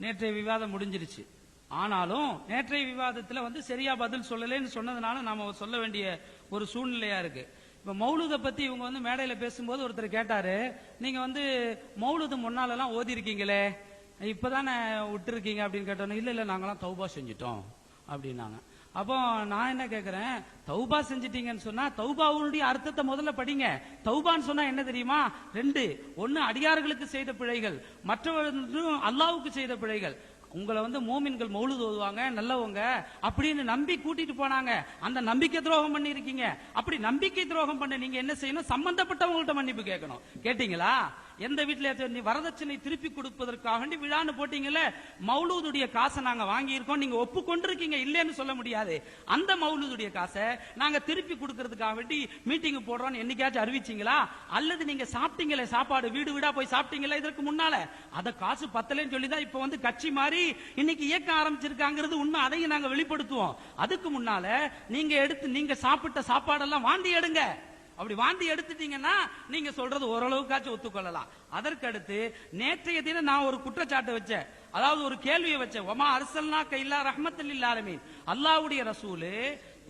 நேற்றைய விவாதம் முடிஞ்சிருச்சு. ஆனாலும் நேற்றைய விவாதத்துல சரியா பதில் சொல்லலன்னு சொன்னதுனால நாம சொல்ல வேண்டிய ஒரு சூழ்நிலையா இருக்கு. இப்ப மௌலூத பத்தி இவங்க மேடையில பேசும்போது ஒருத்தர் கேட்டாரு, நீங்க மௌலூது முன்னாலெல்லாம் ஓதி இருக்கீங்களே, இப்பதானே விட்டு இருக்கீங்க அப்படின்னு கேட்டோம். இல்ல இல்ல நாங்கெல்லாம் தௌபா செஞ்சிட்டோம் அப்படின்னாங்க. அப்போ நான் என்ன கேக்குறேன், தௌபா செஞ்சிட்டீங்கன்னு சொன்னா தௌபாவுடைய அர்த்தத்தை முதல்ல படிங்க. தௌபான்னு சொன்னா என்ன தெரியுமா? ரெண்டு, ஒன்னு அடியார்களுக்கு செய்த பிழைகள், மற்றவர்களும் அல்லாவுக்கு செய்த பிழைகள். உங்களை மோமின்கள் மௌலூது ஓதுவாங்க நல்லவங்க அப்படின்னு நம்பி கூட்டிட்டு போனாங்க, அந்த நம்பிக்கை துரோகம் பண்ணி இருக்கீங்க. அப்படி நம்பிக்கை துரோகம் பண்ண நீங்க என்ன செய்யணும்? சம்பந்தப்பட்டவங்கள்ட்ட மன்னிப்பு கேட்கணும். கேட்டீங்களா? எந்த வீட்டுல வரதட்சணை திருப்பி கொடுப்பதற்காக விழான்னு போட்டீங்கல்ல, மௌலூதுடைய காசை நாங்க வாங்கி இருக்கோம், நீங்க ஒப்புக்கொண்டிருக்கீங்க, இல்லன்னு சொல்ல முடியாது. அந்த மௌலூதுடைய காசை நாங்க திருப்பி கொடுக்கறதுக்காக வேண்டி மீட்டிங் போடுறோம் என்னைக்காச்சும் அறிவிச்சீங்களா? அல்லது நீங்க சாப்பிட்டீங்களே சாப்பாடு, வீடு வீடா போய் சாப்பிட்டீங்களா இதற்கு முன்னால? அத காசு பத்தலன்னு சொல்லிதான் இப்ப கட்சி மாறி இன்னைக்கு இயக்கம் ஆரம்பிச்சிருக்காங்கிறது உண்மை. அதையும் நாங்க வெளிப்படுத்துவோம். அதுக்கு முன்னால நீங்க சாப்பிட்ட சாப்பாடெல்லாம் வாந்தி எடுங்க. அப்படி வாந்தி எடுத்துட்டீங்கன்னா நீங்க சொல்றது ஓரளவுக்காச்சும் ஒத்துக்கொள்ளலாம். அதற்கு அடுத்து நேற்றைய தினம் நான் ஒரு குற்றச்சாட்டு வச்சேன், அதாவது ஒரு கேள்வியை வச்சேன். ஒமா அர்சல்னாக இல்லா ரஹ்மத்துல் லில் ஆலமீன், அல்லாஹ்வுடைய ரசூல்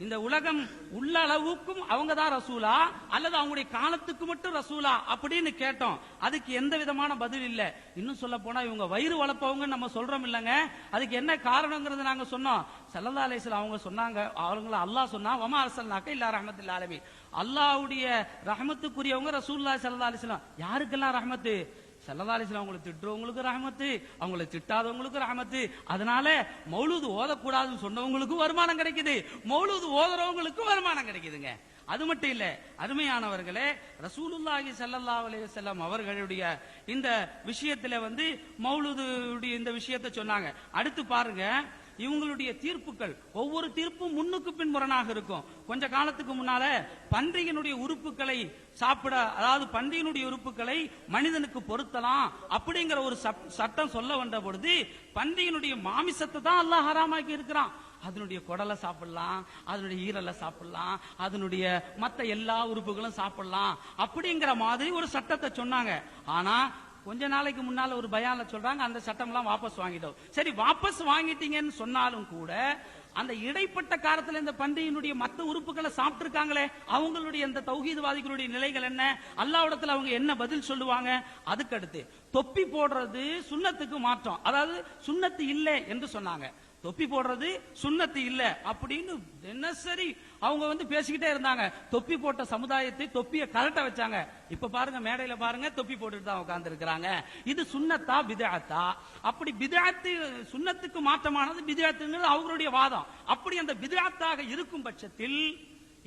இந்த உலகம் உள்ள அளவுக்கும் அவங்க தான் ரசூலா அல்லது அவங்களுடைய காலத்துக்கு மட்டும் ரசூலா அப்படின்னு கேட்டோம். அதுக்கு எந்த விதமான பதில் இல்ல. இன்னும் சொல்ல போனா இவங்க வயிறு வளர்ப்பவங்க நம்ம சொல்றோம் இல்லங்க, அதுக்கு என்ன காரணங்கிறது நாங்க சொன்னோம். ஸல்லல்லாஹு அலைஹி வஸல்லம் அவங்க சொன்னாங்க, அவங்கள அல்லாஹ் சொன்னா வமா அர்சல்னாக இல்லா ரஹ்மத்துல் லில் ஆலமீன், அல்லாஹ்வுடைய ரஹ்மத்துக்குரியவங்க ரசூலுல்லாஹி ஸல்லல்லாஹு அலைஹி வஸல்லம். யாருக்கெல்லாம் ரஹ்மத்து? ஸல்லல்லாஹு அலைஹி வஸல்லம் அவங்களை திட்டுறவங்களுக்கு ரஹ்மத்து, அவங்களை திட்டாதவங்களுக்கு ரஹ்மத்து. அதனால மௌலூது ஓதக்கூடாதுன்னு சொன்னவங்களுக்கும் வருமானம் கிடைக்குது, மௌலூது ஓதுறவங்களுக்கும் வருமானம் கிடைக்குதுங்க. அது மட்டும் இல்ல அருமையானவர்களே, ரசூலுல்லாஹி ஸல்லல்லாஹு அலைஹி வஸல்லம் அவர்களுடைய இந்த விஷயத்துல மௌலூதுடைய இந்த விஷயத்தை சொன்னாங்க. அடுத்து பாருங்க, இவங்களுடைய தீர்ப்புகள் ஒவ்வொரு தீர்ப்பும் முன்னுக்கு பின் முரணாக இருக்கும். கொஞ்ச காலத்துக்கு முன்னால பன்றியினுடைய உறுப்புகளை சாப்பிட, அதாவது பன்றியினுடைய உறுப்புகளை மனிதனுக்கு பொருத்தலாம் அப்படிங்கிற ஒரு சட்டம் சொல்ல வந்த பொழுது பன்றியினுடைய மாமிசத்தை தான் அல்லாஹ் ஹராமாக்கி இருக்கிறான். அதனுடைய குடலை சாப்பிடலாம், அதனுடைய ஈரலை சாப்பிடலாம், அதனுடைய மத்த எல்லா உறுப்புகளும் சாப்பிடலாம் அப்படிங்கிற மாதிரி ஒரு சட்டத்தை சொன்னாங்க. ஆனா கொஞ்ச நாளைக்கு முன்னால ஒரு பயான்ல சொல்றாங்க அந்த சட்டம் எல்லாம் வாபஸ் வாங்கிட்டோம். சரி, வாபஸ் வாங்கிட்டீங்கன்னு சொன்னாலும் கூட அந்த இடைப்பட்ட காலத்துல இந்த பன்றியினுடைய மத்த உறுப்புகளை சாப்பிட்டு இருக்காங்களே, அவங்களுடைய இந்த தௌஹீத்வாதிகளுடைய நிலைகள் என்ன? அல்லாஹ்விடத்துல அவங்க என்ன பதில் சொல்லுவாங்க? அதுக்கு அடுத்து தொப்பி போடுறது சுன்னத்துக்கு மாற்றம், அதாவது சுன்னத்து இல்லை என்று சொன்னாங்க. தொப்பி போடுறது சுன்னத்து இல்ல அப்படின்னு தினசரி அவங்க பேசிக்கிட்டே இருந்தாங்க. தொப்பி போட்ட சமுதாயத்தை தொப்பியை கலட்ட வச்சாங்க. இப்ப பாருங்க, மேடையில பாருங்க, தொப்பி போட்டுட்டு தான் உட்கார்ந்து இருக்கிறாங்க. இது சுன்னத்தா பித்அத்தா? அப்படி பித்அத்து சுன்னத்துக்கு மாற்றமானது பித்அத்துங்கிறது அவங்களுடைய வாதம். அப்படி அந்த பித்அத்தாக இருக்கும் பட்சத்தில்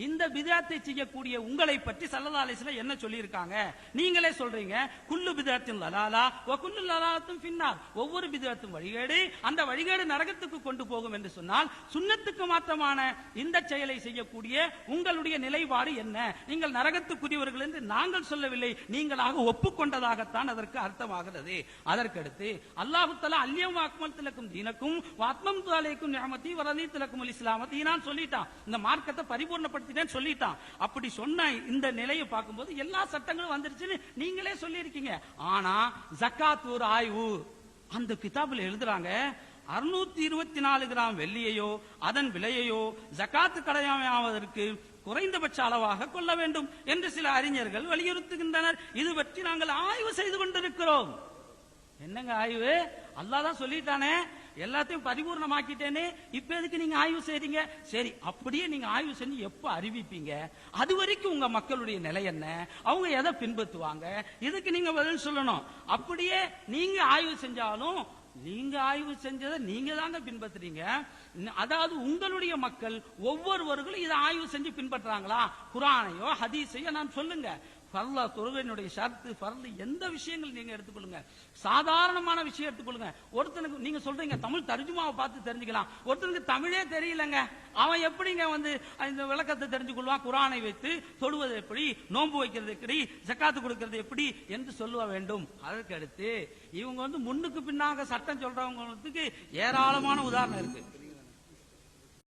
இந்த பித்அத்தை செய்யக்கூடிய உங்களை பற்றி ஸல்லல்லாஹு அலைஹி வஸல்லம் என்ன சொல்லி இருக்காங்க? நீங்களே சொல்றீங்க, குல்லு பித்அத்தின் லலாலா வ குல்லு லலாலத்துன் ஃபின்னார், ஒவ்வொரு பித்அத்தும் வழிகேடு, அந்த வழிகேடு நரகத்துக்கு கொண்டு போகும் என்று சொன்னால் சுன்னத்துக்கு மாற்றமான இந்த செயலை செய்யக்கூடிய உங்களுடைய நிலைப்பாடு என்ன? நீங்கள் நரகத்துக்குரியவர்கள் என்று நாங்கள் சொல்லவில்லை, நீங்களாக ஒப்புக்கொண்டதாகத்தான் அதற்கு அர்த்தமாகிறது. அதற்கடுத்து அல்லாஹ் தஆலா அல்யௌம அக்மல்து லக்கும் தீனக்கும் வ அத்மம்து அலைக்கும் நிஅமதி வ ரதீது லக்குமுல் இஸ்லாம தீனான் சொல்லிட்டான். இந்த மார்க்கத்தை பரிபூர்ணப்படுத்தி சொல்லிட்டான். அப்படி சொன்ன இந்த நிலையை பார்க்கும்போது எல்லா சட்டங்களும் வந்துருச்சுன்னு நீங்களே சொல்லி இருக்கீங்க. ஆனா ஜகாத் ஒரு ஆய்வு அந்த கிதாபில் எழுதுறாங்க, 624 கிராம் வெள்ளியையோ அதன் விலையையோ ஜகாத் கடமையாவதற்கு குறைந்தபட்ச அளவாக கொள்ள வேண்டும் என்று சில அறிஞர்கள் வலியுறுத்துகின்றனர். இது பற்றி நாங்கள் ஆய்வு செய்து கொண்டிருக்கிறோம். என்னங்க ஆய்வு? அல்லாஹ் தான் சொல்லிட்டானே, எல்லாத்தையும் பரிபூர்ணமாக்கிட்டேனே, இப்ப எதுக்கு நீங்க ஆய்வு செய்றீங்க? சரி, அப்படியே நீங்க ஆய்வு செஞ்சு எப்ப அறிவிப்பீங்க? அது வரைக்கும் உங்க மக்களுடைய நிலை என்ன? அவங்க எதை பின்பற்றுவாங்க? இதுக்கு நீங்க பதில் சொல்லணும். அப்படியே நீங்க ஆய்வு செஞ்சாலும் நீங்க ஆய்வு செஞ்சதை நீங்க தாங்க பின்பற்றுறீங்க. அதாவது உங்களுடைய மக்கள் ஒவ்வொருவர்களும் இதை ஆய்வு செஞ்சு பின்பற்றாங்களா? குர்ஆனையோ ஹதீஸையோ நான் சொல்லுங்க. ஃபர்ல தொழுகையினுடைய ஷர்த்து ஃபர்ல் எந்த விஷயங்கள் நீங்க எடுத்துக்கொள்ளுங்க, சாதாரணமான விஷயம் எடுத்துக்கொள்ளுங்க. ஒருத்தனுக்கு நீங்க சொல்றீங்க தமிழ் தர்ஜுமாவை பார்த்து தெரிஞ்சுக்கலாம், ஒருத்தனுக்கு தமிழே தெரியலங்க, அவன் எப்படிங்க இந்த விளக்கத்தை தெரிஞ்சு கொள்வான்? குர்ஆனை வைத்து தொழுவது எப்படி, நோன்பு வைக்கிறது எப்படி, ஜகாத் கொடுக்கிறது எப்படி என்று சொல்ல வேண்டும். அதற்கு அடுத்து இவங்க முன்னுக்கு பின்னாக சட்டம் சொல்றவங்களுக்கு ஏராளமான உதாரணம் இருக்கு.